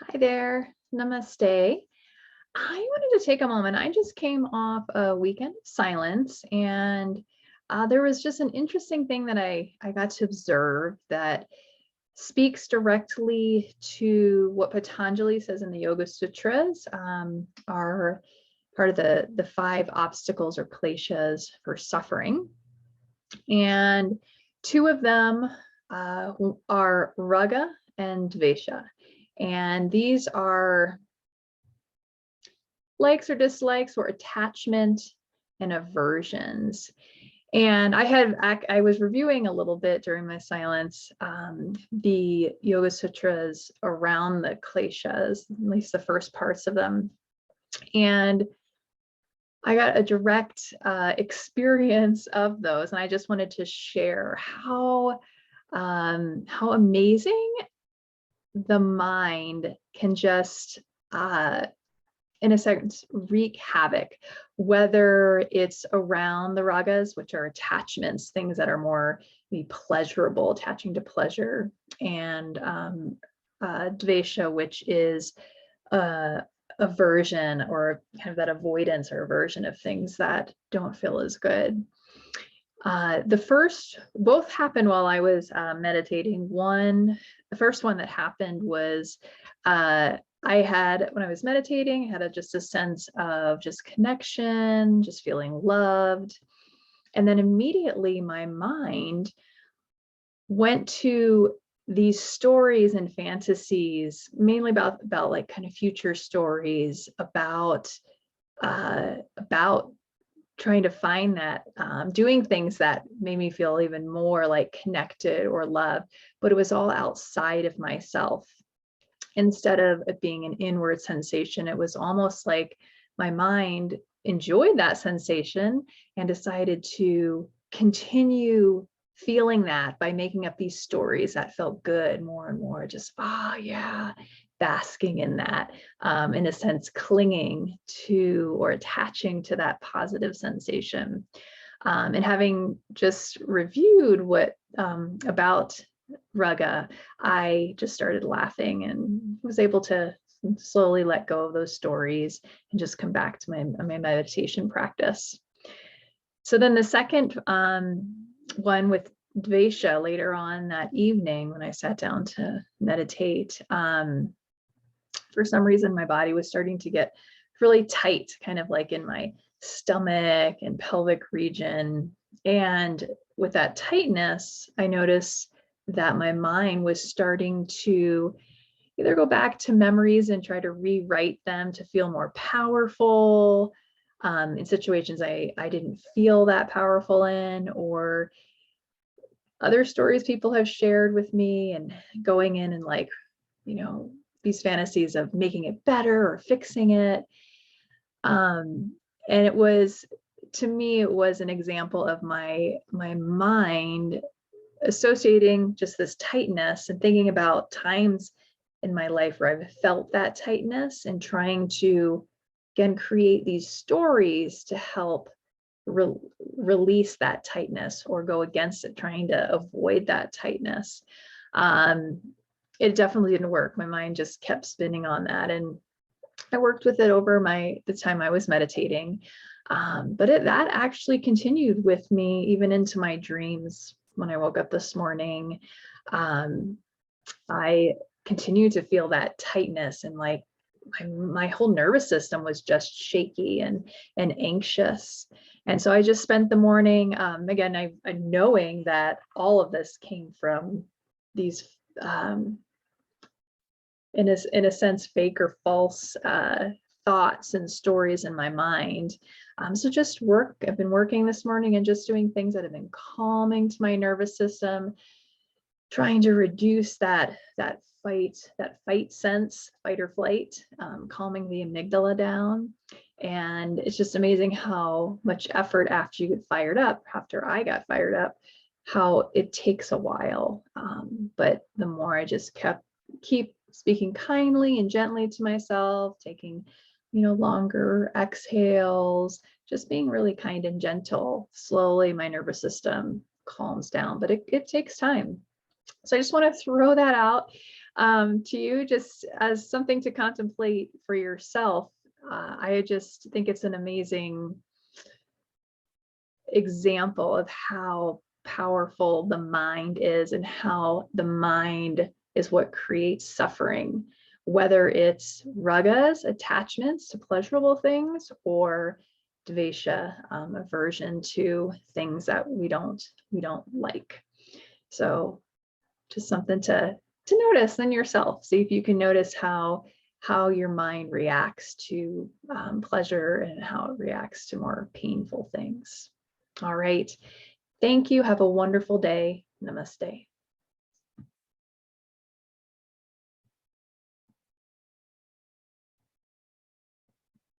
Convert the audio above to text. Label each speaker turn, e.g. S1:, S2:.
S1: Hi there. Namaste. I wanted to take a moment. I just came off a weekend of silence, and there was just an interesting thing that I got to observe that speaks directly to what Patanjali says in the Yoga Sutras, are part of the five obstacles or kleshas for suffering. And two of them are Raga and Dvesha. And these are likes or dislikes or attachment and aversions. And I was reviewing a little bit during my silence, the Yoga Sutras around the Kleshas, at least the first parts of them. And I got a direct experience of those. And I just wanted to share how amazing the mind can just, in a sense, wreak havoc, whether it's around the ragas, which are attachments, things that are more pleasurable, attaching to pleasure, and dvesha, which is aversion or kind of that avoidance or aversion of things that don't feel as good. Both happened while I was meditating. The first one that happened was when I was meditating, I had just a sense of just connection, just feeling loved. And then immediately my mind went to these stories and fantasies, mainly about like kind of future stories about trying to find that, doing things that made me feel even more like connected or loved, but it was all outside of myself. Instead of it being an inward sensation, it was almost like my mind enjoyed that sensation and decided to continue feeling that by making up these stories that felt good more and more, just, yeah, basking in that, in a sense, clinging to or attaching to that positive sensation. And having just reviewed what about Raga, I just started laughing and was able to slowly let go of those stories and just come back to my meditation practice. So then the second one with Dvesha later on that evening when I sat down to meditate, for some reason my body was starting to get really tight, kind of like in my stomach and pelvic region. And with that tightness, I noticed that my mind was starting to either go back to memories and try to rewrite them to feel more powerful in situations I didn't feel that powerful in, or other stories people have shared with me, and going in and like, these fantasies of making it better or fixing it. And it was, to me, it was an example of my mind associating just this tightness and thinking about times in my life where I've felt that tightness and trying to, again, create these stories to help release that tightness or go against it, trying to avoid that tightness. It definitely didn't work. My mind just kept spinning on that. And I worked with it over the time I was meditating. But that actually continued with me even into my dreams. When I woke up this morning, I continued to feel that tightness, and like my whole nervous system was just shaky and anxious. And so I just spent the morning, again, I knowing that all of this came from these, in a sense, fake or false thoughts and stories in my mind. So just I've been working this morning and just doing things that have been calming to my nervous system, trying to reduce that fight sense, fight or flight, calming the amygdala down. And it's just amazing how much effort after you get fired up, after I got fired up, how it takes a while. But the more I just keep speaking kindly and gently to myself, taking, longer exhales, just being really kind and gentle, slowly my nervous system calms down, but it takes time. So I just want to throw that out. To you, just as something to contemplate for yourself, I just think it's an amazing example of how powerful the mind is and how the mind is what creates suffering, whether it's ragas, attachments to pleasurable things, or dvesha, aversion to things that we don't like. So just something to notice in yourself. See if you can notice how your mind reacts to pleasure and how it reacts to more painful things. All right. Thank you. Have a wonderful day. Namaste.